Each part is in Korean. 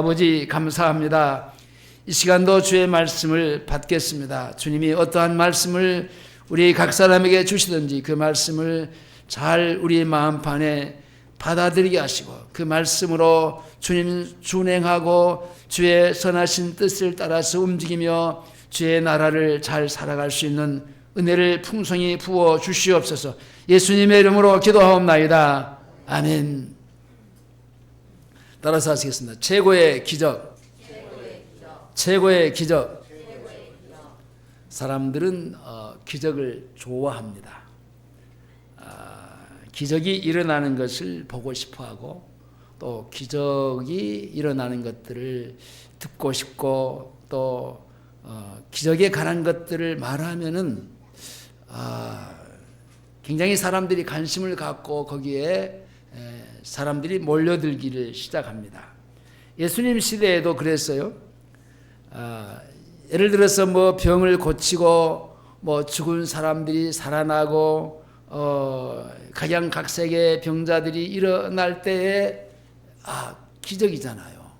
아버지 감사합니다. 이 시간도 주의 말씀을 받겠습니다. 주님이 어떠한 말씀을 우리 각 사람에게 주시든지 그 말씀을 잘 우리 마음판에 받아들이게 하시고 그 말씀으로 주님 준행하고 주의 선하신 뜻을 따라서 움직이며 주의 나라를 잘 살아갈 수 있는 은혜를 풍성히 부어 주시옵소서. 예수님의 이름으로 기도하옵나이다. 아멘. 따라서 하시겠습니다. 최고의 기적. 최고의 기적. 사람들은 기적을 좋아합니다. 기적이 일어나는 것을 보고 싶어하고 또 기적이 일어나는 것들을 듣고 싶고 또 기적에 관한 것들을 말하면은 굉장히 사람들이 관심을 갖고 거기에 사람들이 몰려들기를 시작합니다. 예수님 시대에도 그랬어요. 예를 들어서 뭐 병을 고치고 뭐 죽은 사람들이 살아나고 각양각색의 병자들이 일어날 때에 기적이잖아요.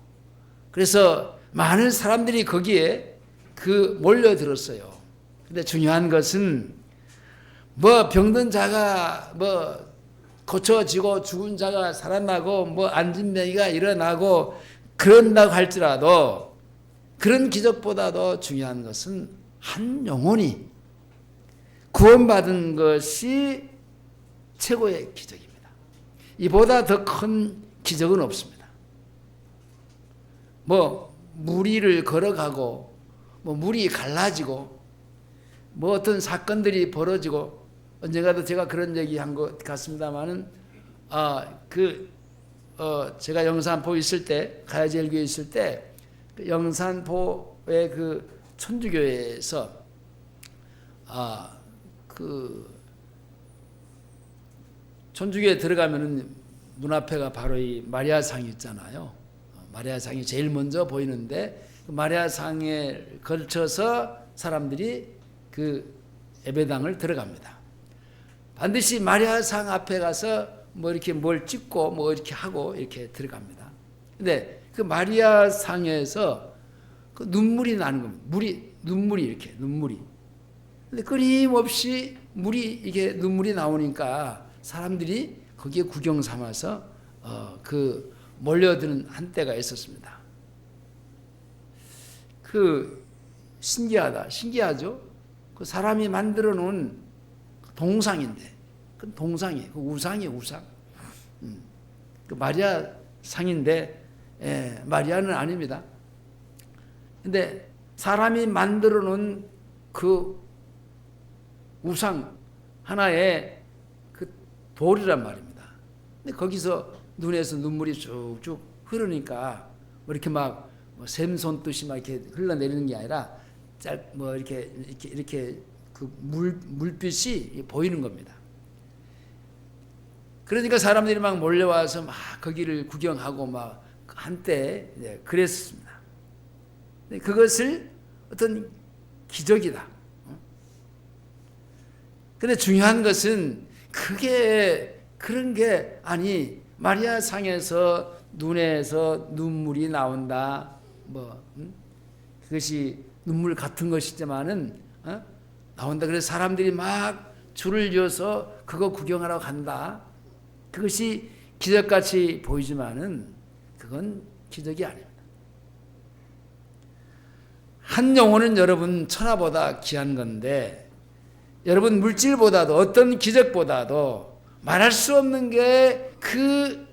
그래서 많은 사람들이 거기에 몰려들었어요. 근데 중요한 것은 뭐 병든 자가 뭐 고쳐지고 죽은 자가 살아나고 뭐 안진병이가 일어나고 그런다고 할지라도 그런 기적보다도 중요한 것은 한 영혼이 구원받은 것이 최고의 기적입니다. 이보다 더 큰 기적은 없습니다. 뭐 무리를 걸어가고 뭐 물이 갈라지고 뭐 어떤 사건들이 벌어지고 언젠가도 제가 그런 얘기한 것 같습니다만은 제가 영산포 있을 때 가야제일교회 있을 때 그 영산포의 그 천주교회에서 그 천주교에 들어가면은 문 앞에가 바로 이 마리아상이 있잖아요. 마리아상이 제일 먼저 보이는데 그 마리아상에 걸쳐서 사람들이 그 예배당을 들어갑니다. 반드시 마리아상 앞에 가서 뭐 이렇게 뭘 찍고 뭐 이렇게 하고 이렇게 들어갑니다. 근데 그 마리아상에서 그 눈물이 나는 겁니다. 눈물이 이렇게 눈물이. 근데 끊임없이 이게 눈물이 나오니까 사람들이 거기에 구경 삼아서 몰려드는 한때가 있었습니다. 신기하죠? 그 사람이 만들어 놓은 동상인데, 그 동상이에요. 그 우상이에요, 우상. 그 마리아 상인데, 마리아는 아닙니다. 근데 사람이 만들어 놓은 그 우상 하나의 그 돌이란 말입니다. 근데 거기서 눈에서 눈물이 쭉쭉 흐르니까 뭐 이렇게 막 샘손 뜻이 막 이렇게 흘러내리는 게 아니라 이렇게 그 물빛이 보이는 겁니다. 그러니까 사람들이 막 몰려와서 막 거기를 구경하고 막 한때 그랬습니다. 그것을 어떤 기적이다. 근데 중요한 것은 그런 게 아니 마리아 상에서 눈에서 눈물이 나온다. 그것이 눈물 같은 것이지만은 나온다. 그래서 사람들이 막 줄을 이어서 그거 구경하러 간다. 그것이 기적같이 보이지만은 그건 기적이 아닙니다. 한 영혼은 여러분 천하보다 귀한 건데 여러분 물질보다도 어떤 기적보다도 말할 수 없는 게 그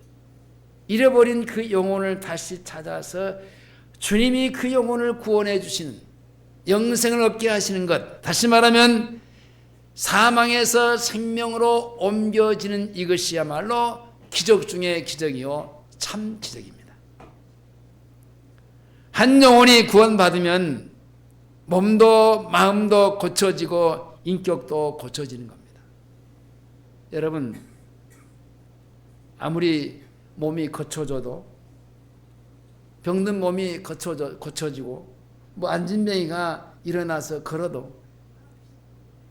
잃어버린 그 영혼을 다시 찾아서 주님이 그 영혼을 구원해 주시는 영생을 얻게 하시는 것, 다시 말하면 사망에서 생명으로 옮겨지는 이것이야말로 기적 중의 기적이요 참 기적입니다. 한 영혼이 구원받으면 몸도 마음도 고쳐지고 인격도 고쳐지는 겁니다. 여러분 아무리 몸이 고쳐져도 병든 몸이 고쳐지고 뭐 안진병이가 일어나서 걸어도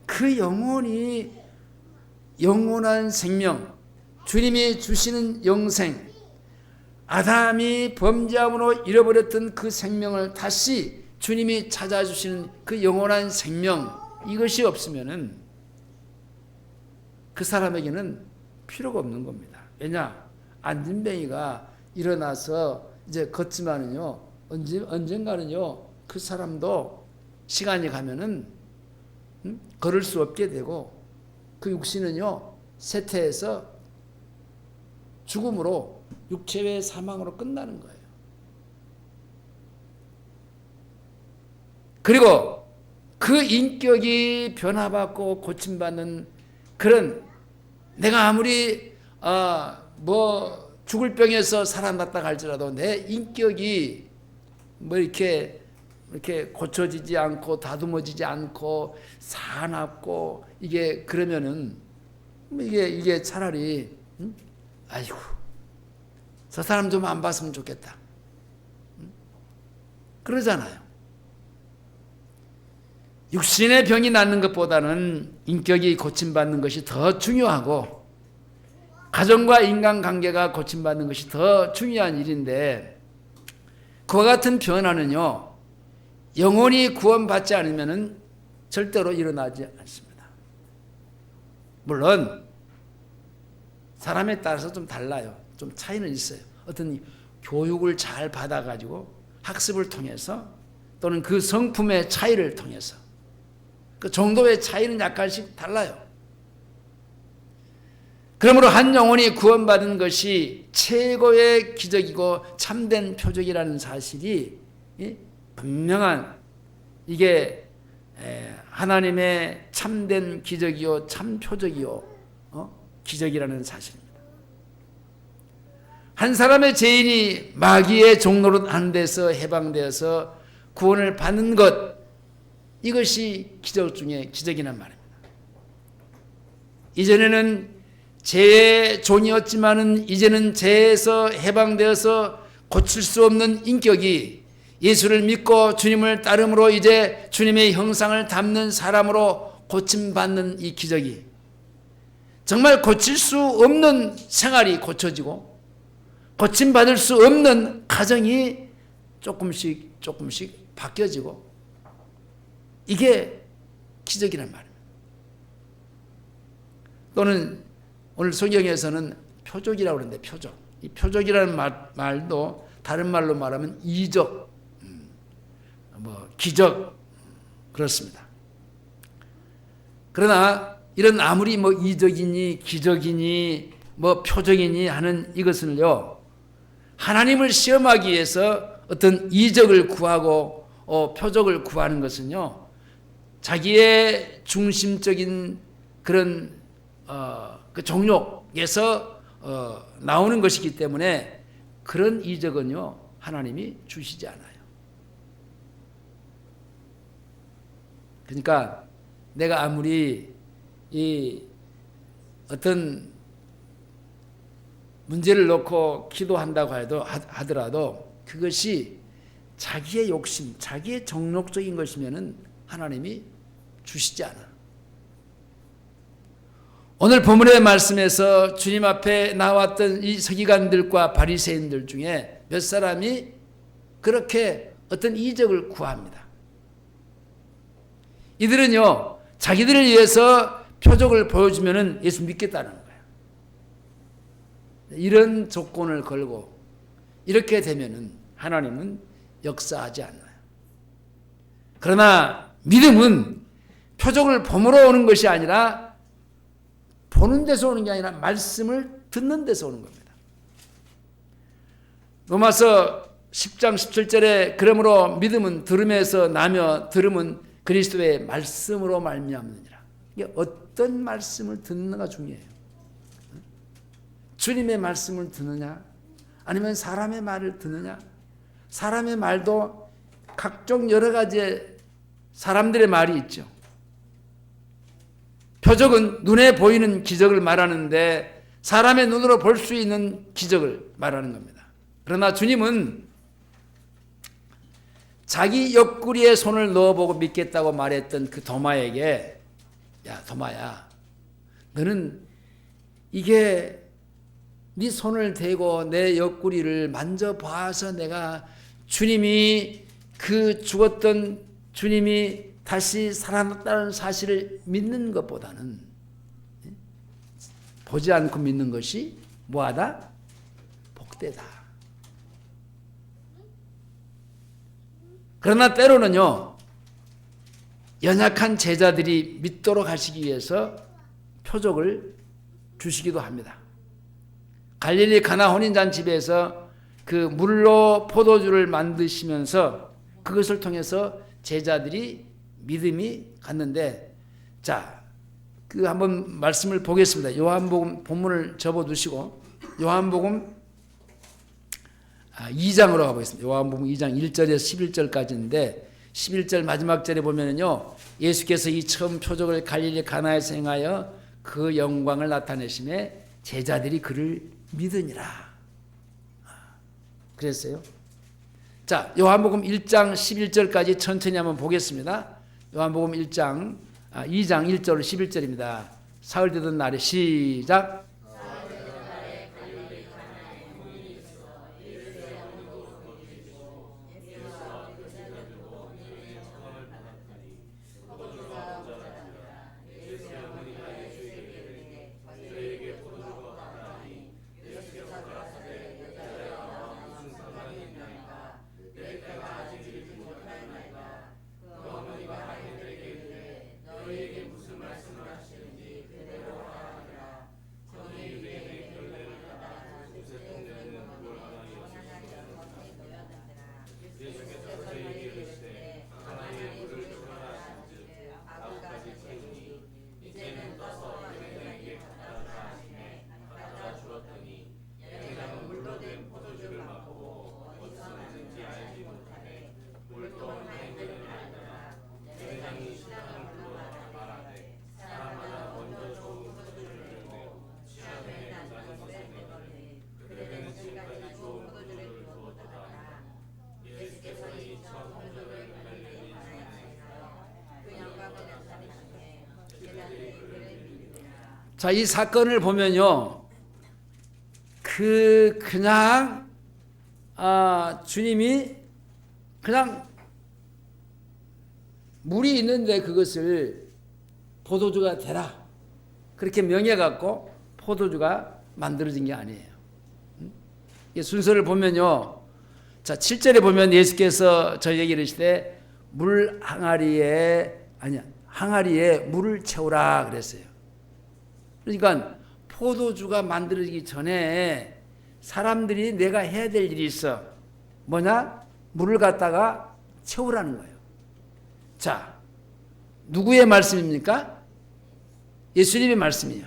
그 영혼이 영원한 생명, 주님이 주시는 영생, 아담이 범죄함으로 잃어버렸던 그 생명을 다시 주님이 찾아주시는 그 영원한 생명, 이것이 없으면은 그 사람에게는 필요가 없는 겁니다. 왜냐? 안진뱅이가 일어나서 이제 걷지만은요, 언젠가는요, 그 사람도 시간이 가면은 걸을 수 없게 되고, 그 육신은요, 쇠퇴해서 죽음으로, 육체의 사망으로 끝나는 거예요. 그리고 그 인격이 변화받고 고침받는 그런, 내가 아무리 죽을 병에서 살아났다 할지라도 내 인격이 이렇게 고쳐지지 않고 다듬어지지 않고 사납고 이게 그러면은 이게 차라리 아이고 저 사람 좀 안 봤으면 좋겠다 그러잖아요. 육신의 병이 낫는 것보다는 인격이 고침받는 것이 더 중요하고 가정과 인간관계가 고침받는 것이 더 중요한 일인데, 그와 같은 변화는요, 영원히 구원받지 않으면 절대로 일어나지 않습니다. 물론 사람에 따라서 좀 달라요. 좀 차이는 있어요. 어떤 교육을 잘 받아가지고 학습을 통해서 또는 그 성품의 차이를 통해서 그 정도의 차이는 약간씩 달라요. 그러므로 한 영혼이 구원받은 것이 최고의 기적이고 참된 표적이라는 사실이 분명한, 이게 하나님의 참된 기적이요 참 표적이요 기적이라는 사실입니다. 한 사람의 죄인이 마귀의 종노릇 하는 데서 해방되어서 구원을 받는 것, 이것이 기적 중에 기적이란 말입니다. 이전에는 죄의 종이었지만은 이제는 죄에서 해방되어서 고칠 수 없는 인격이 예수를 믿고 주님을 따름으로 이제 주님의 형상을 담는 사람으로 고침받는 이 기적이, 정말 고칠 수 없는 생활이 고쳐지고 고침받을 수 없는 가정이 조금씩 바뀌어지고, 이게 기적이란 말입니다. 또는 오늘 성경에서는 표적이라고 그러는데, 표적. 이 표적이라는 말도 다른 말로 말하면 이적, 기적, 그렇습니다. 그러나 이런 아무리 이적이니 기적이니 표적이니 하는 이것을요, 하나님을 시험하기 위해서 어떤 이적을 구하고 표적을 구하는 것은요, 자기의 중심적인 그런 그 종욕에서 나오는 것이기 때문에 그런 이적은요, 하나님이 주시지 않아요. 그러니까 내가 아무리 이 어떤 문제를 놓고 기도한다고 하더라도 그것이 자기의 욕심, 자기의 정욕적인 것이면은 하나님이 주시지 않아요. 오늘 본문의 말씀에서 주님 앞에 나왔던 이 서기관들과 바리새인들 중에 몇 사람이 그렇게 어떤 이적을 구합니다. 이들은요, 자기들을 위해서 표적을 보여주면은 예수 믿겠다는 거예요. 이런 조건을 걸고 이렇게 되면은 하나님은 역사하지 않아요. 그러나 믿음은 표적을 보므로 오는 것이 아니라, 보는 데서 오는 게 아니라 말씀을 듣는 데서 오는 겁니다. 로마서 10장 17절에 그러므로 믿음은 들음에서 나며 들음은 그리스도의 말씀으로 말미암느니라. 이게 어떤 말씀을 듣는가 중요해요. 주님의 말씀을 듣느냐, 아니면 사람의 말을 듣느냐. 사람의 말도 각종 여러 가지 사람들의 말이 있죠. 표적은 눈에 보이는 기적을 말하는데 사람의 눈으로 볼 수 있는 기적을 말하는 겁니다. 그러나 주님은 자기 옆구리에 손을 넣어보고 믿겠다고 말했던 그 도마에게, 야 도마야, 너는 이게 네 손을 대고 내 옆구리를 만져봐서 내가 주님이 그 죽었던 주님이 다시 살아났다는 사실을 믿는 것보다는 보지 않고 믿는 것이 뭐하다? 복되다. 그러나 때로는요, 연약한 제자들이 믿도록 하시기 위해서 표적을 주시기도 합니다. 갈릴리 가나 혼인잔치에서 그 물로 포도주를 만드시면서 그것을 통해서 제자들이 믿음이 갔는데, 자, 그 한번 말씀을 보겠습니다. 요한복음 본문을 접어두시고 요한복음 2장으로 가보겠습니다. 요한복음 2장 1절에서 11절까지인데 11절 마지막 절에 보면은요, 예수께서 이 처음 표적을 갈릴리 가나에서 행하여 그 영광을 나타내심에 제자들이 그를 믿으니라 그랬어요. 자, 요한복음 1장 11절까지 천천히 한번 보겠습니다. 요한복음 2장 1절 11절입니다. 사흘 되던 날에 시작. 자, 이 사건을 보면요, 그냥 주님이 그냥 물이 있는데 그것을 포도주가 되라 그렇게 명해갖고 포도주가 만들어진 게 아니에요. 이 순서를 보면요, 자 7절에 보면 예수께서 저희에게 이르시되 물 항아리에 물을 채우라 그랬어요. 그러니까 포도주가 만들어지기 전에 사람들이 내가 해야 될 일이 있어. 뭐냐? 물을 갖다가 채우라는 거예요. 자, 누구의 말씀입니까? 예수님의 말씀이에요.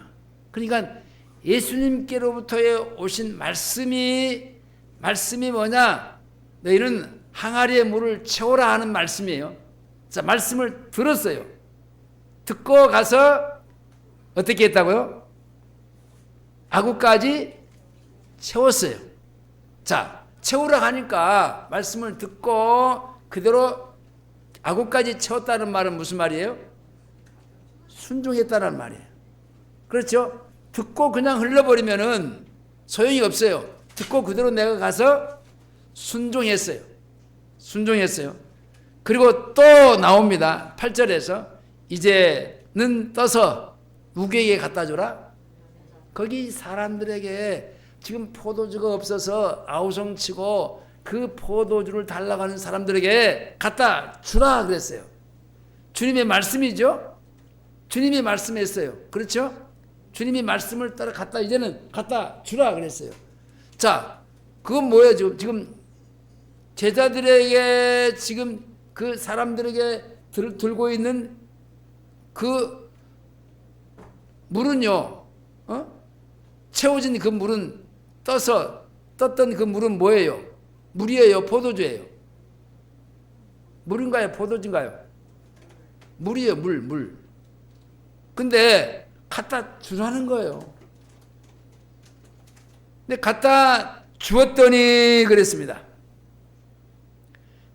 그러니까 예수님께로부터의 오신 말씀이 뭐냐? 너희는 항아리에 물을 채우라 하는 말씀이에요. 자, 말씀을 들었어요. 듣고 가서 어떻게 했다고요? 아구까지 채웠어요. 자, 채우라 하니까 말씀을 듣고 그대로 아구까지 채웠다는 말은 무슨 말이에요? 순종했다는 말이에요. 그렇죠? 듣고 그냥 흘러버리면은 소용이 없어요. 듣고 그대로 내가 가서 순종했어요. 그리고 또 나옵니다. 8절에서 이제는 떠서 누구에게 갖다 줘라? 거기 사람들에게 지금 포도주가 없어서 아우성치고 그 포도주를 달라고 하는 사람들에게 갖다 주라 그랬어요. 주님의 말씀이죠. 주님이 말씀했어요. 그렇죠? 주님이 말씀을 따라 이제는 갖다 주라 그랬어요. 자, 그건 뭐예요? 지금 제자들에게 지금 그 사람들에게 들고 있는 그 물은요, 채워진 그 물은 떴던 그 물은 뭐예요? 물이에요? 포도주예요? 물인가요? 포도주인가요? 물이에요, 물. 근데 갖다 주라는 거예요. 근데 갖다 주었더니 그랬습니다.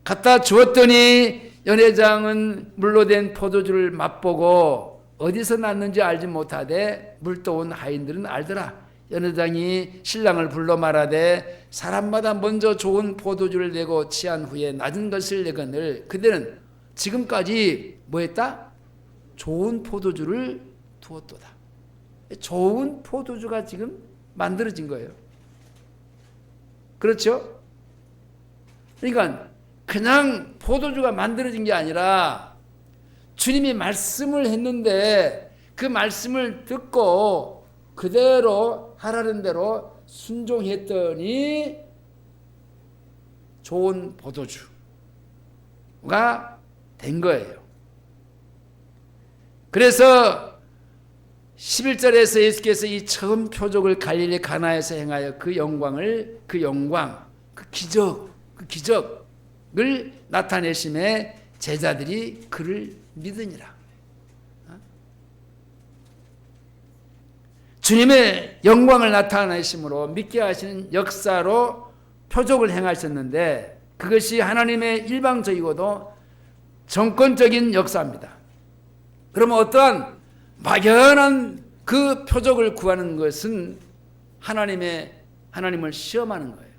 갖다 주었더니 연회장은 물로 된 포도주를 맛보고 어디서 났는지 알지 못하되 물떠온 하인들은 알더라. 연회장이 신랑을 불러 말하되 사람마다 먼저 좋은 포도주를 내고 취한 후에 낮은 것을 내거늘 그들은 지금까지 뭐 했다? 좋은 포도주를 두었도다. 좋은 포도주가 지금 만들어진 거예요. 그렇죠? 그러니까 그냥 포도주가 만들어진 게 아니라 주님이 말씀을 했는데 그 말씀을 듣고 그대로 하라는 대로 순종했더니 좋은 포도주가 된 거예요. 그래서 11절에서 예수께서 이 처음 표적을 갈릴리 가나에서 행하여 그 영광을 그 기적을 나타내심에 제자들이 그를 믿으니라. 주님의 영광을 나타내심으로 믿게 하시는 역사로 표적을 행하셨는데 그것이 하나님의 일방적이고도 정권적인 역사입니다. 그러면 어떠한 막연한 그 표적을 구하는 것은 하나님을 시험하는 거예요.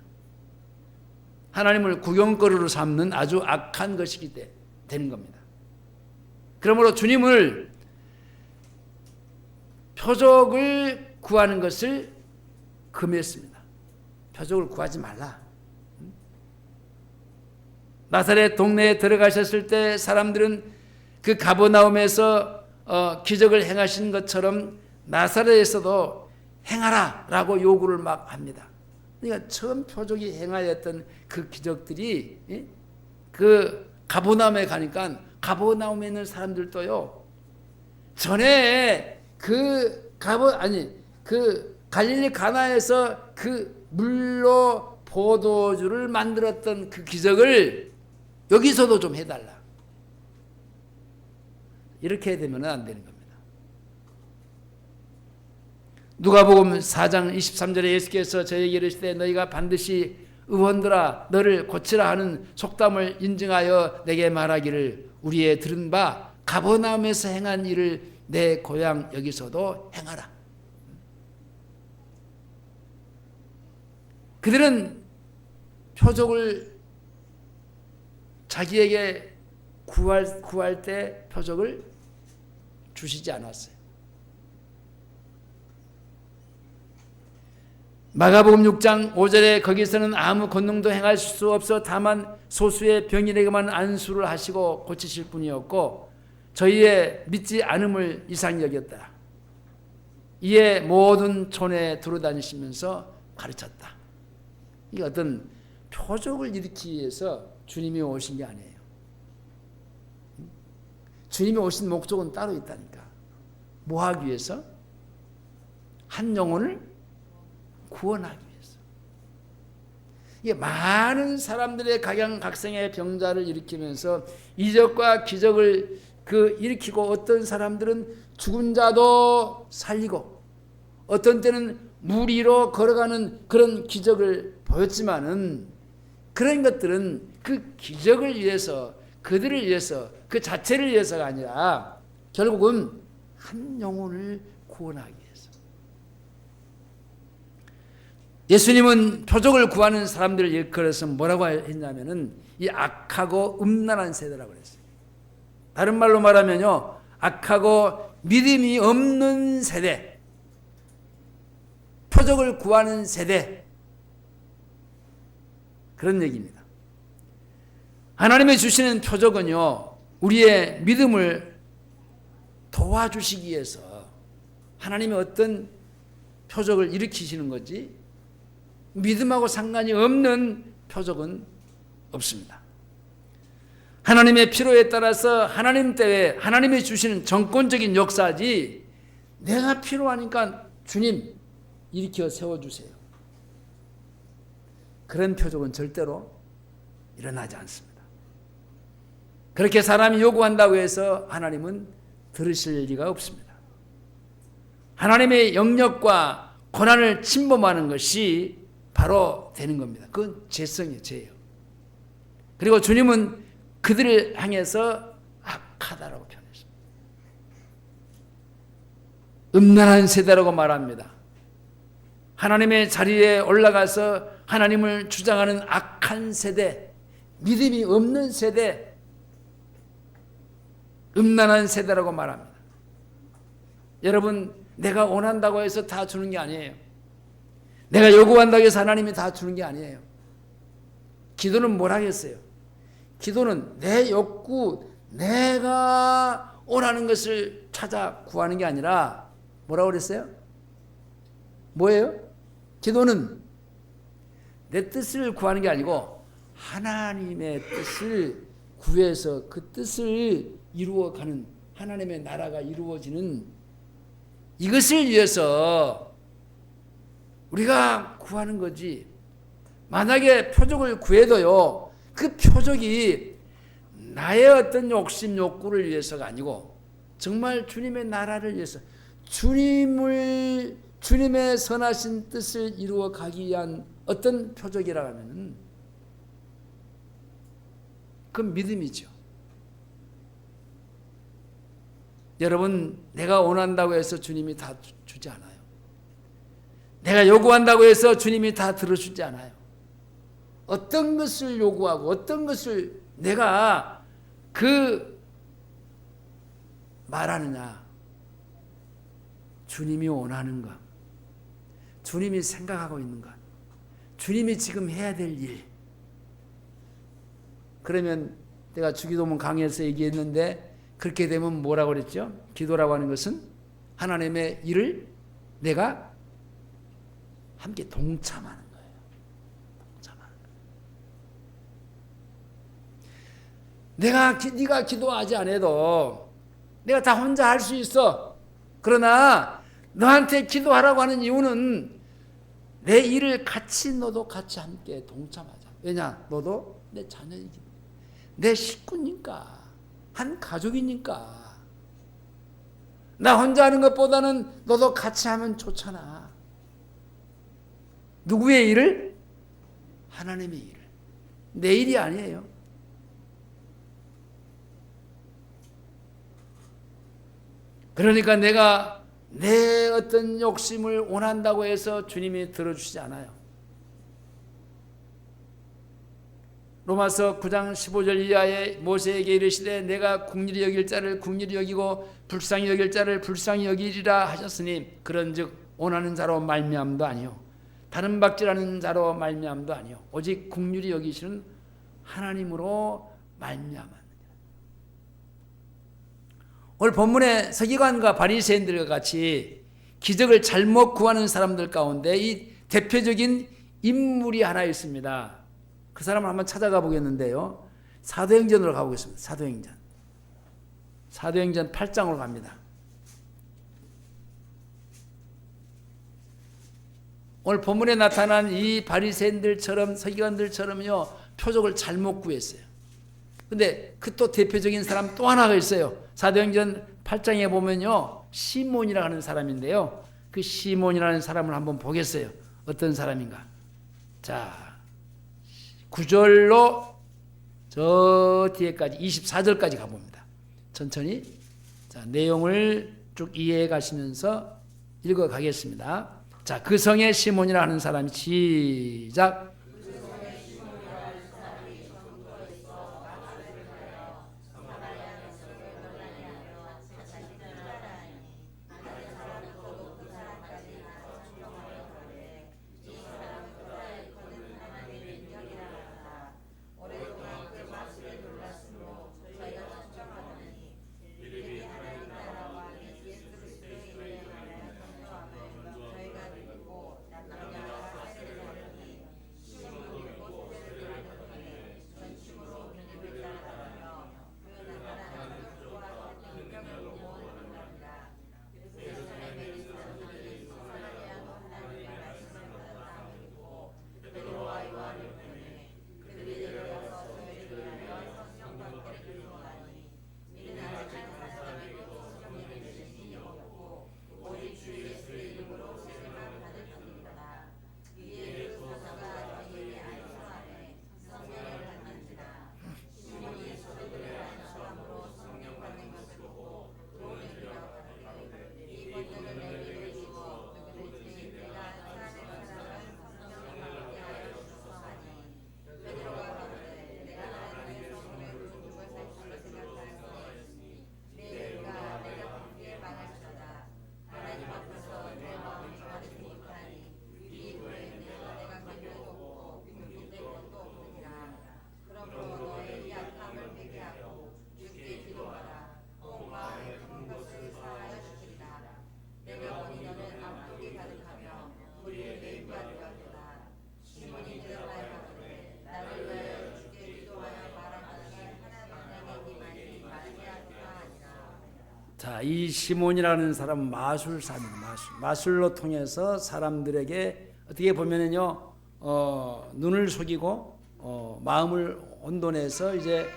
하나님을 구경거리로 삼는 아주 악한 것이기 되는 겁니다. 그러므로 주님을 표적을 구하는 것을 금했습니다. 표적을 구하지 말라. 나사렛 동네에 들어가셨을 때 사람들은 그 가버나움에서 기적을 행하신 것처럼 나사렛에서도 행하라 라고 요구를 막 합니다. 그러니까 처음 표적이 행하였던 그 기적들이 그 가버나움에 가니까 가버나움에 있는 사람들도요 전에 그 갈릴리 가나에서 그 물로 포도주를 만들었던 그 기적을 여기서도 좀 해달라. 이렇게 되면 안 되는 겁니다. 누가복음 4장 23절에 예수께서 저에게 이르시되 너희가 반드시 의원들아 너를 고치라 하는 속담을 인증하여 내게 말하기를 우리의 들은 바 가버나움에서 행한 일을 내 고향 여기서도 행하라. 그들은 표적을 자기에게 구할 때 표적을 주시지 않았어요. 마가복음 6장 5절에 거기서는 아무 권능도 행할 수 없어 다만 소수의 병인에게만 안수를 하시고 고치실 뿐이었고 저희의 믿지 않음을 이상히 여겼다. 이에 모든 촌에 돌아다니시면서 가르쳤다. 이게 어떤 표적을 일으키기 위해서 주님이 오신 게 아니에요. 주님이 오신 목적은 따로 있다니까. 뭐 하기 위해서? 한 영혼을 구원하기 위해서. 이게 많은 사람들의 각양각색의 병자를 일으키면서 이적과 기적을 일으키고 어떤 사람들은 죽은 자도 살리고 어떤 때는 물 위로 걸어가는 그런 기적을 보였지만은 그런 것들은 그 기적을 위해서 그들을 위해서 그 자체를 위해서가 아니라 결국은 한 영혼을 구원하기 위해서. 예수님은 표적을 구하는 사람들을 일컬어서 뭐라고 했냐면은 이 악하고 음란한 세대라고 그랬어요. 다른 말로 말하면요, 악하고 믿음이 없는 세대, 표적을 구하는 세대, 그런 얘기입니다. 하나님이 주시는 표적은요, 우리의 믿음을 도와주시기 위해서 하나님이 어떤 표적을 일으키시는 거지, 믿음하고 상관이 없는 표적은 없습니다. 하나님의 필요에 따라서 하나님 때에 하나님이 주시는 정권적인 역사지, 내가 필요하니까 주님 일으켜 세워주세요, 그런 표적은 절대로 일어나지 않습니다. 그렇게 사람이 요구한다고 해서 하나님은 들으실 리가 없습니다. 하나님의 영역과 권한을 침범하는 것이 바로 되는 겁니다. 그건 죄성이에요, 죄예요. 그리고 주님은 그들을 향해서 악하다라고 표현했습니다. 음란한 세대라고 말합니다. 하나님의 자리에 올라가서 하나님을 주장하는 악한 세대, 믿음이 없는 세대, 음란한 세대라고 말합니다. 여러분, 내가 원한다고 해서 다 주는 게 아니에요. 내가 요구한다고 해서 하나님이 다 주는 게 아니에요. 기도는 뭘 하겠어요? 기도는 내 욕구, 내가 원하는 것을 찾아 구하는 게 아니라 뭐라고 그랬어요? 뭐예요? 기도는 내 뜻을 구하는 게 아니고 하나님의 뜻을 구해서 그 뜻을 이루어가는, 하나님의 나라가 이루어지는 이것을 위해서 우리가 구하는 거지. 만약에 표적을 구해도요, 그 표적이 나의 어떤 욕심 욕구를 위해서가 아니고 정말 주님의 나라를 위해서, 주님의 선하신 뜻을 이루어 가기 위한 어떤 표적이라 하면은 그건 믿음이죠. 여러분, 내가 원한다고 해서 주님이 다 주지 않아요. 내가 요구한다고 해서 주님이 다 들어주지 않아요. 어떤 것을 요구하고 어떤 것을 내가 말하느냐. 주님이 원하는 것, 주님이 생각하고 있는 것, 주님이 지금 해야 될 일. 그러면 내가 주기도문 강의에서 얘기했는데, 그렇게 되면 뭐라고 그랬죠? 기도라고 하는 것은 하나님의 일을 내가 함께 동참하는 거예요. 동참하는 거예요. 네가 기도하지 않아도 내가 다 혼자 할 수 있어. 그러나 너한테 기도하라고 하는 이유는 내 일을 너도 같이 함께 동참하자. 왜냐? 너도 내 자녀이기, 내 식구니까, 한 가족이니까. 나 혼자 하는 것보다는 너도 같이 하면 좋잖아. 누구의 일을? 하나님의 일을. 내 일이 아니에요. 그러니까 내가 내 어떤 욕심을 원한다고 해서 주님이 들어주시지 않아요. 로마서 9장 15절 이하에 모세에게 이르시되 내가 긍휼히 여길 자를 긍휼히 여기고 불쌍히 여길 자를 불쌍히 여기리라 하셨으니, 그런즉 원하는 자로 말미암도 아니요 다른 박질하는 자로 말미암도 아니요 오직 긍휼히 여기시는 하나님으로 말미암았느니라. 오늘 본문의 서기관과 바리새인들과 같이 기적을 잘못 구하는 사람들 가운데 이 대표적인 인물이 하나 있습니다. 그 사람을 한번 찾아가 보겠는데요. 사도행전으로 가보겠습니다. 사도행전 8장으로 갑니다. 오늘 본문에 나타난 이 바리새인들처럼 서기관들처럼요, 표적을 잘못 구했어요. 근데 그 또 대표적인 사람 또 하나가 있어요. 사도행전 8장에 보면요, 시몬이라고 하는 사람인데요. 그 시몬이라는 사람을 한번 보겠어요. 어떤 사람인가? 자, 9절로 저 뒤에까지 24절까지 가봅니다. 천천히 자, 내용을 쭉 이해해 가시면서 읽어 가겠습니다. 자, 그 성에 시몬이라 하는 사람이 시작. 자, 이 시몬이라는 사람은 마술사입니다. 마술로 통해서 사람들에게 어떻게 보면은요, 눈을 속이고 마음을 혼돈해서 이제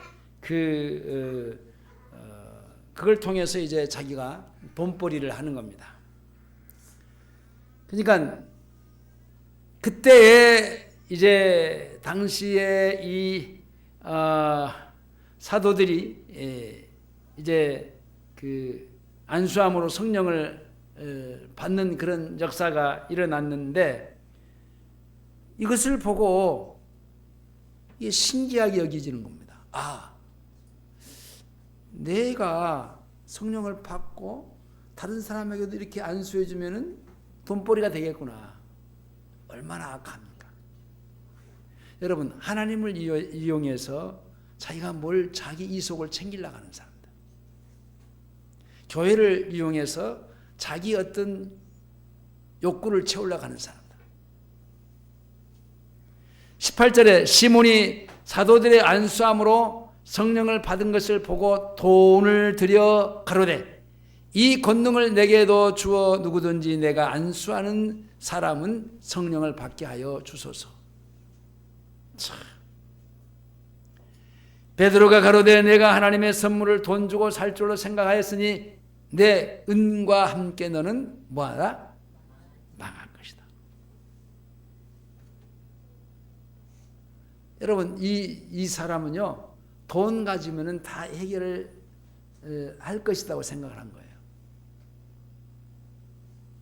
그걸 통해서 이제 자기가 돈벌이를 하는 겁니다. 그러니까 그때에 이제 당시에 이 사도들이 이제 그 안수함으로 성령을 받는 그런 역사가 일어났는데, 이것을 보고 이게 신기하게 여겨지는 겁니다. 아, 내가 성령을 받고 다른 사람에게도 이렇게 안수해 주면은 돈벌이가 되겠구나. 얼마나 악합니까? 여러분, 하나님을 이용해서 자기가 뭘 자기 이속을 챙기려고 하는 사람들, 교회를 이용해서 자기 어떤 욕구를 채우려고 하는 사람들. 18절에 시몬이 사도들의 안수함으로 성령을 받은 것을 보고 돈을 들여 가로되 이 권능을 내게도 주어 누구든지 내가 안수하는 사람은 성령을 받게 하여 주소서. 참. 베드로가 가로되 내가 하나님의 선물을 돈 주고 살 줄로 생각하였으니 내 은과 함께 너는 뭐하라? 망할 것이다. 여러분, 이 사람은요, 돈 가지면은 다 해결을 할 것이라고 생각을 한 거예요.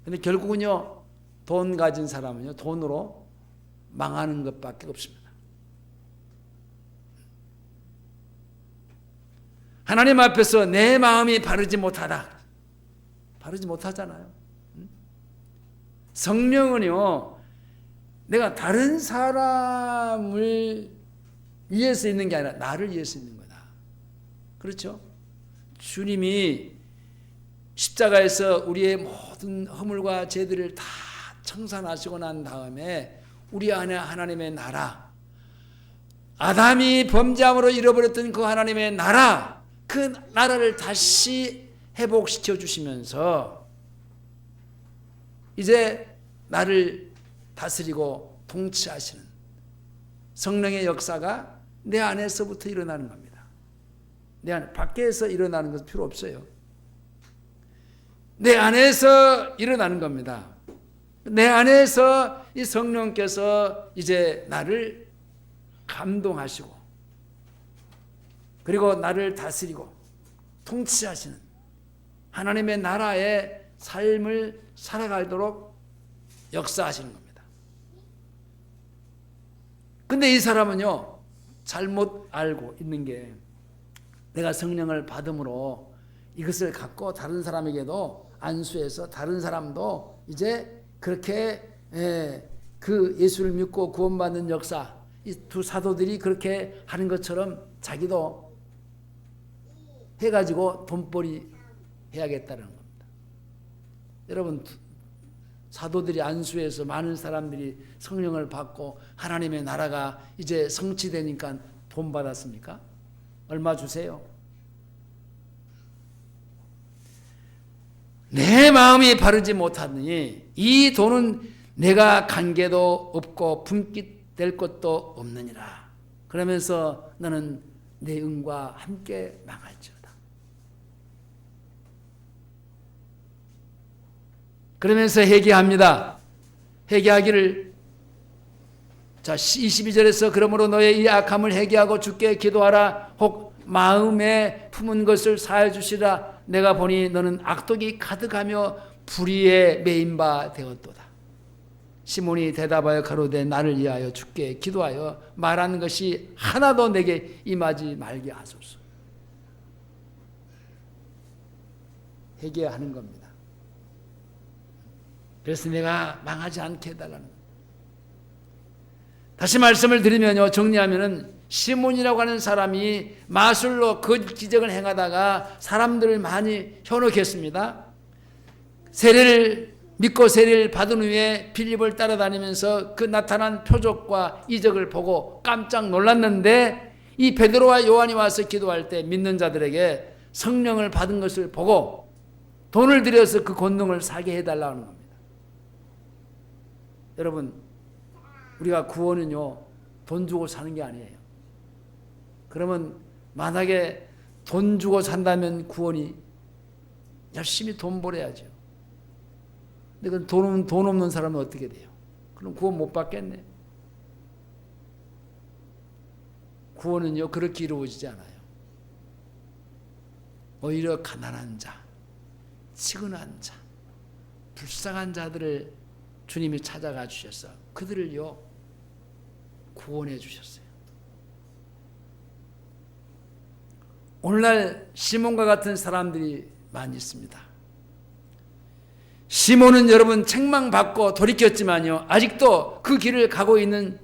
근데 결국은요, 돈 가진 사람은요, 돈으로 망하는 것밖에 없습니다. 하나님 앞에서 내 마음이 바르지 못하다. 바르지 못하잖아요. 성령은요, 내가 다른 사람을 위해서 있는 게 아니라 나를 위해서 있는 거다. 그렇죠? 주님이 십자가에서 우리의 모든 허물과 죄들을 다 청산하시고 난 다음에 우리 안에 하나님의 나라, 아담이 범죄함으로 잃어버렸던 그 하나님의 나라, 그 나라를 다시 회복시켜 주시면서 이제 나를 다스리고 통치하시는 성령의 역사가 내 안에서부터 일어나는 겁니다. 내 안에, 밖에서 일어나는 것은 필요 없어요. 내 안에서 일어나는 겁니다. 내 안에서 이 성령께서 이제 나를 감동하시고 그리고 나를 다스리고 통치하시는 하나님의 나라의 삶을 살아가도록 역사하시는 겁니다. 근데 이 사람은요, 잘못 알고 있는 게 내가 성령을 받음으로 이것을 갖고 다른 사람에게도 안수해서 다른 사람도 이제 그렇게 그 예수를 믿고 구원받는 역사, 이 두 사도들이 그렇게 하는 것처럼 자기도 해가지고 돈벌이 해야겠다는 겁니다. 여러분, 사도들이 안수해서 많은 사람들이 성령을 받고 하나님의 나라가 이제 성취되니까 돈 받았습니까? 얼마 주세요? 내 마음이 바르지 못하니 이 돈은 내가 관계도 없고 분깃될 것도 없느니라. 그러면서 너는 내 은과 함께 망할지어다. 그러면서 회개합니다. 회개하기를, 자 22절에서 그러므로 너의 이 악함을 회개하고 주께 기도하라. 혹 마음에 품은 것을 사해 주시라. 내가 보니 너는 악독이 가득하며 불의에 매인 바 되었도다. 시몬이 대답하여 가로되 나를 위하여 주께 기도하여 말하는 것이 하나도 내게 임하지 말게 하소서. 회개하는 겁니다. 그래서 내가 망하지 않게 해달라는 겁니다. 다시 말씀을 드리면요, 정리하면은 시몬이라고 하는 사람이 마술로 그 기적을 행하다가 사람들을 많이 현혹했습니다. 세례를 믿고 세례를 받은 후에 빌립을 따라다니면서 그 나타난 표적과 이적을 보고 깜짝 놀랐는데, 이 베드로와 요한이 와서 기도할 때 믿는 자들에게 성령을 받은 것을 보고 돈을 들여서 그 권능을 사게 해달라는 겁니다. 여러분, 우리가 구원은요, 돈 주고 사는 게 아니에요. 그러면 만약에 돈 주고 산다면 구원이 열심히 돈 벌어야죠. 근데 돈 없는 사람은 어떻게 돼요? 그럼 구원 못 받겠네. 구원은요, 그렇게 이루어지지 않아요. 오히려 가난한 자, 치근한 자, 불쌍한 자들을 주님이 찾아가 주셔서 그들을요, 구원해 주셨어요. 오늘날 시몬과 같은 사람들이 많이 있습니다. 시몬은 여러분 책망받고 돌이켰지만요, 아직도 그 길을 가고 있는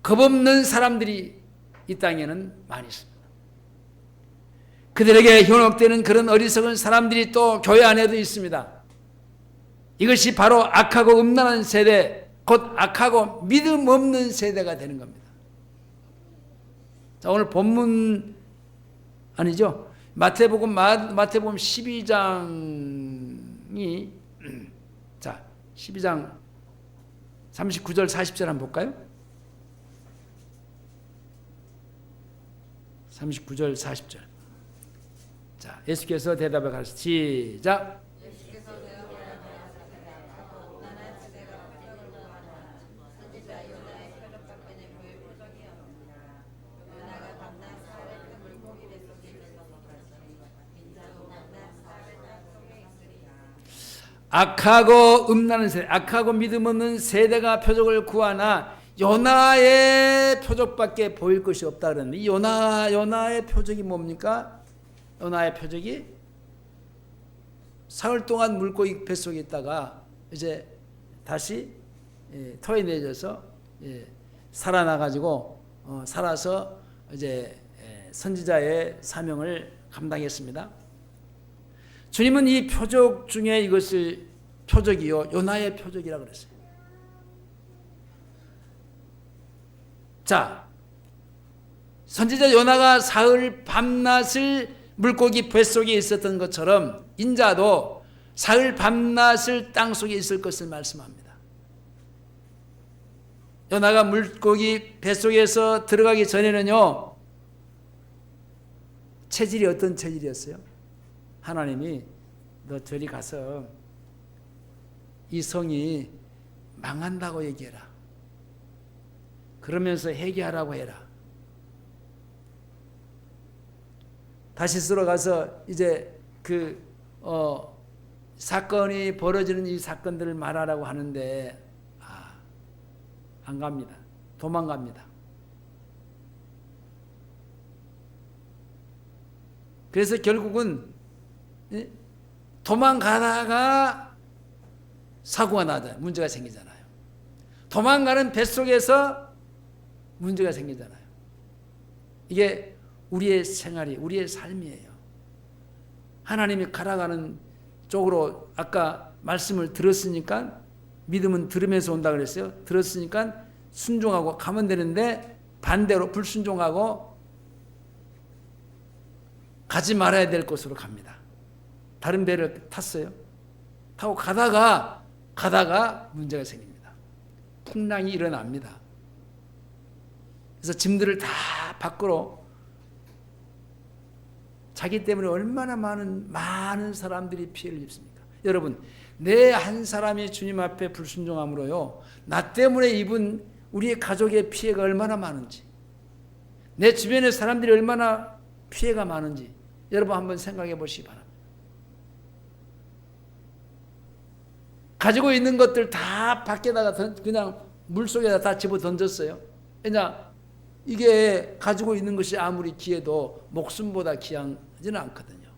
겁없는 사람들이 이 땅에는 많이 있습니다. 그들에게 현혹되는 그런 어리석은 사람들이 또 교회 안에도 있습니다. 이것이 바로 악하고 음란한 세대, 곧 악하고 믿음 없는 세대가 되는 겁니다. 자, 오늘 본문 아니죠? 마태복음 12장이 자, 12장 39절 40절 한번 볼까요? 39절 40절. 자, 예수께서 대답해 가시되 시작. 악하고 음란한 세대, 악하고 믿음 없는 세대가 표적을 구하나 요나의 표적밖에 보일 것이 없다 그러는데, 이 요나의 표적이 뭡니까? 요나의 표적이 사흘 동안 물고기 뱃속에 있다가 이제 다시 토해내져서 살아나가지고 살아서 이제 선지자의 사명을 감당했습니다. 주님은 이 표적 중에 이것을 표적이요, 요나의 표적이라고 그랬어요. 자, 선지자 요나가 사흘 밤낮을 물고기 뱃속에 있었던 것처럼 인자도 사흘 밤낮을 땅속에 있을 것을 말씀합니다. 요나가 물고기 뱃속에서 들어가기 전에는요, 체질이 어떤 체질이었어요? 하나님이 너 저리 가서 이 성이 망한다고 얘기해라. 그러면서 회개하라고 해라. 다시스로 가서 이제 사건이 벌어지는 이 사건들을 말하라고 하는데 안 갑니다. 도망갑니다. 그래서 결국은 도망가다가 사고가 나잖아요. 문제가 생기잖아요. 도망가는 뱃속에서 문제가 생기잖아요. 이게 우리의 생활이, 우리의 삶이에요. 하나님이 가라가는 쪽으로 아까 말씀을 들었으니까, 믿음은 들으면서 온다 그랬어요. 들었으니까 순종하고 가면 되는데 반대로 불순종하고 가지 말아야 될 곳으로 갑니다. 다른 배를 탔어요. 타고 가다가 문제가 생깁니다. 풍랑이 일어납니다. 그래서 짐들을 다 밖으로, 자기 때문에 얼마나 많은 사람들이 피해를 입습니까? 여러분, 내 한 사람이 주님 앞에 불순종함으로요, 나 때문에 입은 우리의 가족의 피해가 얼마나 많은지, 내 주변의 사람들이 얼마나 피해가 많은지 여러분 한번 생각해 보시기 바랍니다. 가지고 있는 것들 다 밖에다가 그냥 물속에다 다 집어 던졌어요. 그냥 이게 가지고 있는 것이 아무리 귀해도 목숨보다 귀하지는 않거든요.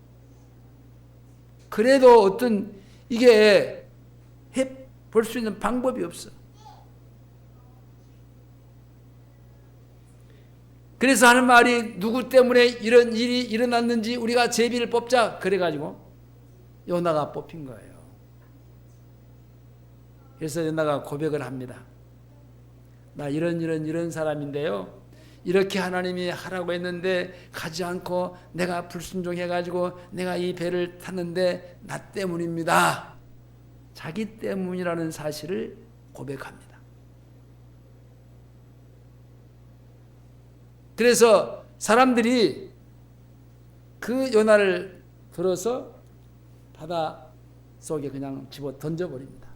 그래도 어떤 이게 볼 수 있는 방법이 없어. 그래서 하는 말이, 누구 때문에 이런 일이 일어났는지 우리가 제비를 뽑자. 그래가지고 요나가 뽑힌 거예요. 그래서 요나가 고백을 합니다. 나 이런 사람인데요, 이렇게 하나님이 하라고 했는데 가지 않고 내가 불순종해가지고 내가 이 배를 탔는데 나 때문입니다. 자기 때문이라는 사실을 고백합니다. 그래서 사람들이 그 요나를 들어서 바다 속에 그냥 집어 던져버립니다.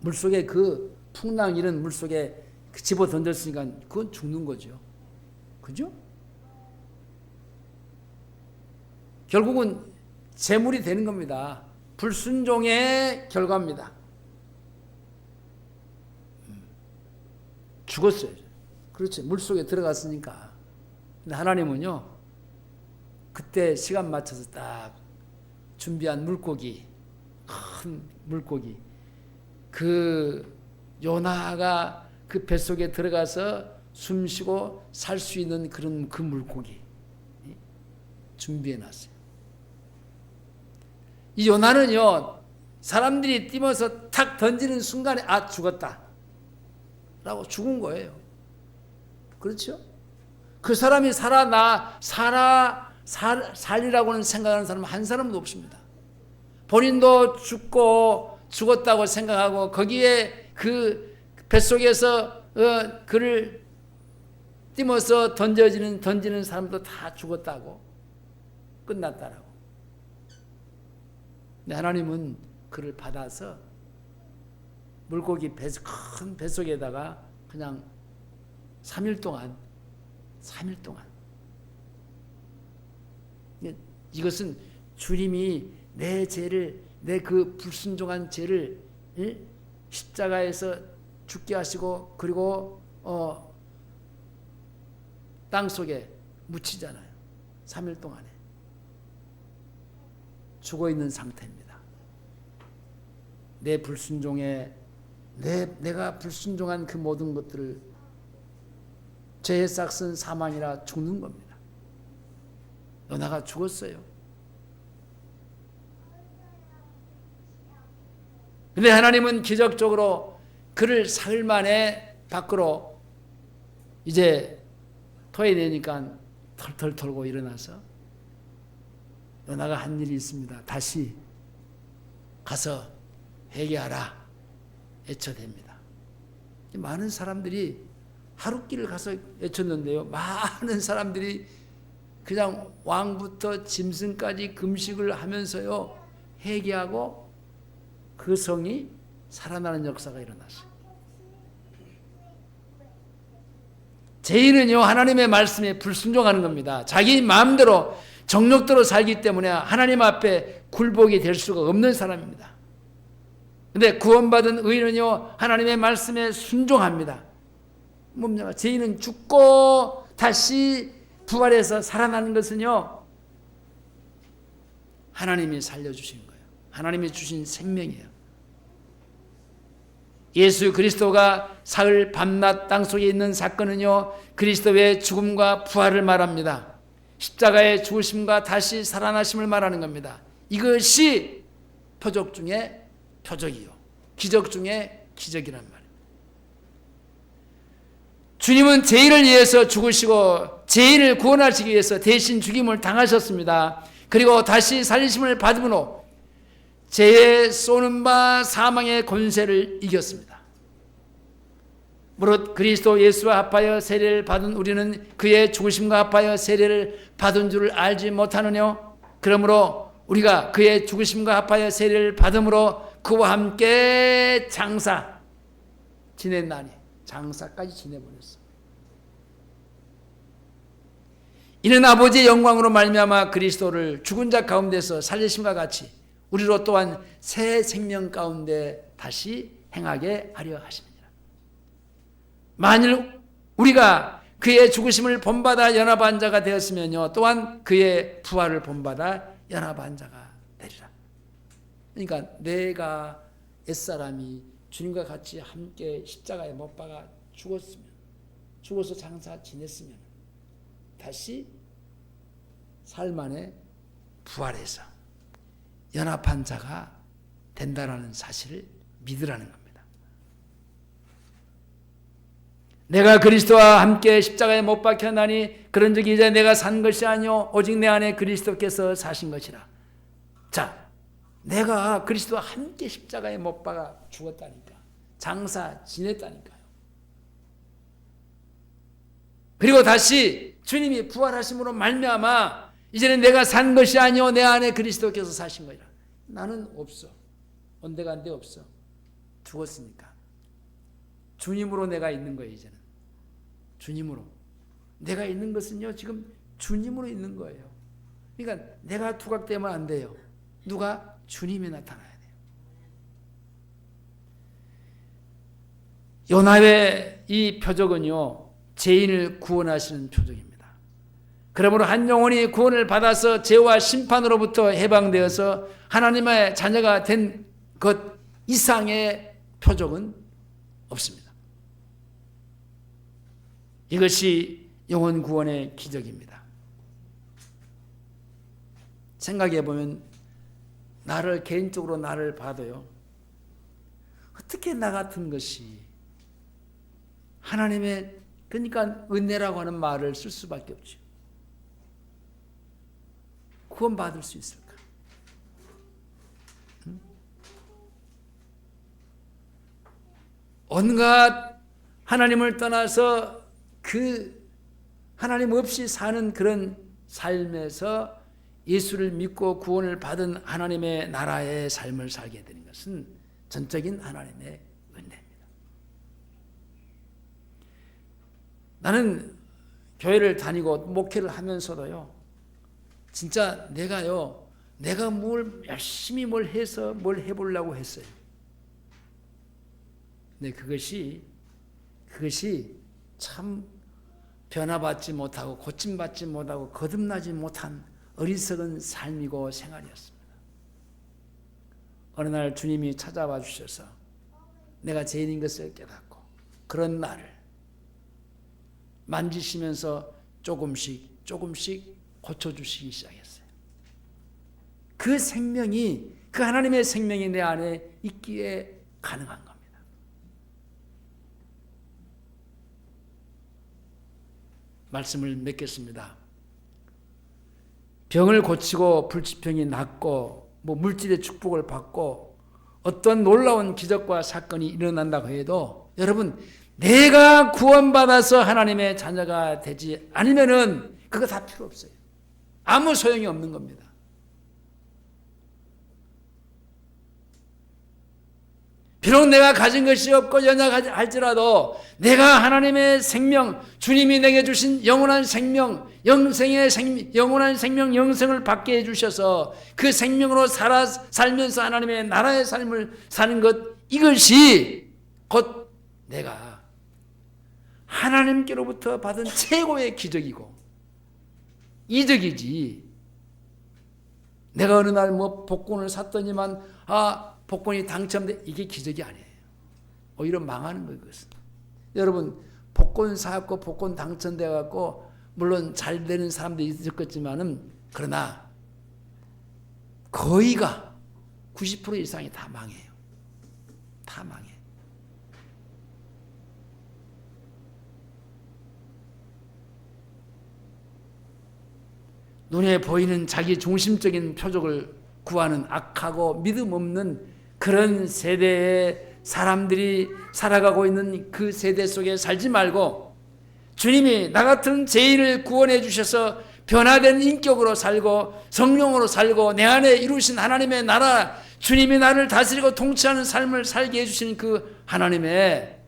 물속에 그 풍랑 이런 물속에 집어 던졌으니까 그건 죽는 거죠. 그죠? 결국은 재물이 되는 겁니다. 불순종의 결과입니다. 죽었어요. 그렇죠. 물속에 들어갔으니까. 근데 하나님은요, 그때 시간 맞춰서 딱 준비한 물고기, 큰 물고기, 그 요나가 그 뱃속에 들어가서 숨쉬고 살 수 있는 그런 그 물고기 준비해 놨어요. 이 요나는요, 사람들이 뛰면서 탁 던지는 순간에 아 죽었다 라고 죽은 거예요. 그렇죠? 그 사람이 살리라고는 생각하는 사람은 한 사람도 없습니다. 본인도 죽었다고 생각하고 거기에 그 뱃속에서 그를 띄면서 던지는 사람도 다 죽었다고 끝났다라고. 근데 하나님은 그를 받아서 물고기 큰 뱃속에다가 그냥 3일 동안 이것은 주님이 내 죄를, 내 그 불순종한 죄를 십자가에서 죽게 하시고 그리고 땅속에 묻히잖아요. 3일 동안에 죽어있는 상태입니다. 내 불순종에 내가 불순종한 그 모든 것들을 죄의 싹은 사망이라 죽는 겁니다. 요나가 죽었어요. 근데 하나님은 기적적으로 그를 사흘 만에 밖으로 이제 토해내니까 털털 털고 일어나서 요나가 한 일이 있습니다. 다시 가서 회개하라 외쳐댑니다. 많은 사람들이 하룻길을 가서 외쳤는데요. 많은 사람들이 그냥 왕부터 짐승까지 금식을 하면서요 회개하고 그 성이 살아나는 역사가 일어났어요. 죄인은요 하나님의 말씀에 불순종하는 겁니다. 자기 마음대로 정욕대로 살기 때문에 하나님 앞에 굴복이 될 수가 없는 사람입니다. 그런데 구원받은 의인은요 하나님의 말씀에 순종합니다. 뭡니까? 죄인은 죽고 다시 부활해서 살아나는 것은요 하나님이 살려주신 거예요. 하나님이 주신 생명이에요. 예수 그리스도가 사흘 밤낮 땅속에 있는 사건은요 그리스도의 죽음과 부활을 말합니다. 십자가의 죽으심과 다시 살아나심을 말하는 겁니다. 이것이 표적 중에 표적이요 기적 중에 기적이란 말이에요. 주님은 죄인을 위해서 죽으시고 죄인을 구원하시기 위해서 대신 죽임을 당하셨습니다. 그리고 다시 살리심을 받음으로 죄에 쏘는 바 사망의 권세를 이겼습니다. 무릇 그리스도 예수와 합하여 세례를 받은 우리는 그의 죽으심과 합하여 세례를 받은 줄을 알지 못하느뇨. 그러므로 우리가 그의 죽으심과 합하여 세례를 받음으로 그와 함께 장사 지냈나니 장사까지 지내버렸어. 이는 아버지의 영광으로 말미암아 그리스도를 죽은 자 가운데서 살리심과 같이 우리로 또한 새 생명 가운데 다시 행하게 하려 하십니다. 만일 우리가 그의 죽으심을 본받아 연합한 자가 되었으면요 또한 그의 부활을 본받아 연합한 자가 되리라. 그러니까 내가 옛사람이 주님과 같이 함께 십자가에 못 박아 죽어서 장사 지냈으면 다시 삶 안에 부활해서 연합한 자가 된다라는 사실을 믿으라는 겁니다. 내가 그리스도와 함께 십자가에 못 박혔나니 그런즉 이제 내가 산 것이 아니요 오직 내 안에 그리스도께서 사신 것이라. 자, 내가 그리스도와 함께 십자가에 못 박아 죽었다니까. 장사 지냈다니까요. 그리고 다시 주님이 부활하심으로 말미암아 이제는 내가 산 것이 아니요 내 안에 그리스도께서 사신 거라. 나는 없어. 온데간데 없어. 죽었으니까. 주님으로 내가 있는 거예요. 이제는. 주님으로. 내가 있는 것은요 지금 주님으로 있는 거예요. 그러니까 내가 투각되면 안 돼요. 누가? 주님이 나타나야 돼요. 요나의 이 표적은요 죄인을 구원하시는 표적입니다. 그러므로 한 영혼이 구원을 받아서 죄와 심판으로부터 해방되어서 하나님의 자녀가 된 것 이상의 표적은 없습니다. 이것이 영혼 구원의 기적입니다. 생각해 보면 나를 개인적으로 나를 봐도요. 어떻게 나 같은 것이 하나님의 그러니까 은혜라고 하는 말을 쓸 수밖에 없죠. 구원받을 수 있을까? 온갖 하나님을 떠나서 그 하나님 없이 사는 그런 삶에서 예수를 믿고 구원을 받은 하나님의 나라의 삶을 살게 되는 것은 전적인 하나님의 은혜입니다. 나는 교회를 다니고 목회를 하면서도요, 진짜 내가 뭘 열심히 뭘 해서 뭘 해보려고 했어요. 근데 그것이 참 변화받지 못하고 고침받지 못하고 거듭나지 못한 어리석은 삶이고 생활이었습니다. 어느 날 주님이 찾아와 주셔서 내가 죄인인 것을 깨닫고 그런 나를 만지시면서 조금씩 고쳐주시기 시작했어요. 그 생명이, 그 하나님의 생명이 내 안에 있기에 가능한 겁니다. 말씀을 맺겠습니다. 병을 고치고 불치병이 낫고 물질의 축복을 받고 어떤 놀라운 기적과 사건이 일어난다고 해도 여러분 내가 구원받아서 하나님의 자녀가 되지 않으면은 그거 다 필요 없어요. 아무 소용이 없는 겁니다. 비록 내가 가진 것이 없고 연약할지라도 내가 하나님의 생명, 주님이 내게 주신 영원한 생명, 영원한 생명, 영생을 받게 해주셔서 그 생명으로 살면서 하나님의 나라의 삶을 사는 것, 이것이 곧 내가 하나님께로부터 받은 최고의 기적이고 이적이지. 내가 어느 날 복권을 샀더니만 복권이 당첨돼, 이게 기적이 아니에요. 오히려 망하는 거예요. 그것은. 여러분 복권 사갖고 복권 당첨돼갖고 물론 잘 되는 사람도 있었겠지만은 그러나 거의가 90% 이상이 다 망해요. 다 망해. 눈에 보이는 자기 중심적인 표적을 구하는 악하고 믿음 없는 그런 세대의 사람들이 살아가고 있는 그 세대 속에 살지 말고 주님이 나 같은 죄인을 구원해 주셔서 변화된 인격으로 살고 성령으로 살고 내 안에 이루신 하나님의 나라, 주님이 나를 다스리고 통치하는 삶을 살게 해주시는 그 하나님의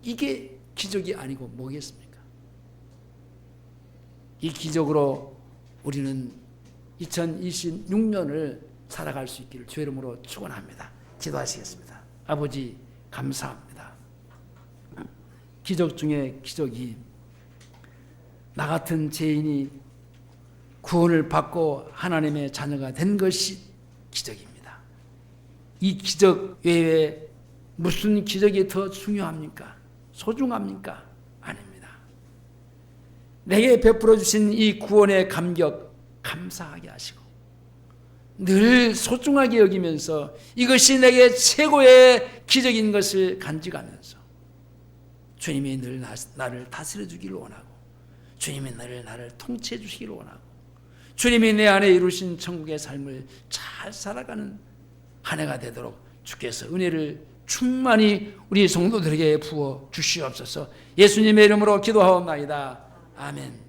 이게 기적이 아니고 뭐겠습니까? 이 기적으로 우리는 2026년을 살아갈 수 있기를 주의 이름으로 축원합니다. 기도하시겠습니다. 아버지 감사합니다. 기적 중에 기적이 나 같은 죄인이 구원을 받고 하나님의 자녀가 된 것이 기적입니다. 이 기적 외에 무슨 기적이 더 중요합니까? 소중합니까? 아닙니다. 내게 베풀어 주신 이 구원의 감격 감사하게 하시고 늘 소중하게 여기면서 이것이 내게 최고의 기적인 것을 간직하면서 주님이 늘 나를 다스려 주기를 원하고 주님이 나를 통치해 주시기를 원하고 주님이 내 안에 이루신 천국의 삶을 잘 살아가는 한 해가 되도록 주께서 은혜를 충만히 우리 성도들에게 부어 주시옵소서. 예수님의 이름으로 기도하옵나이다. 아멘.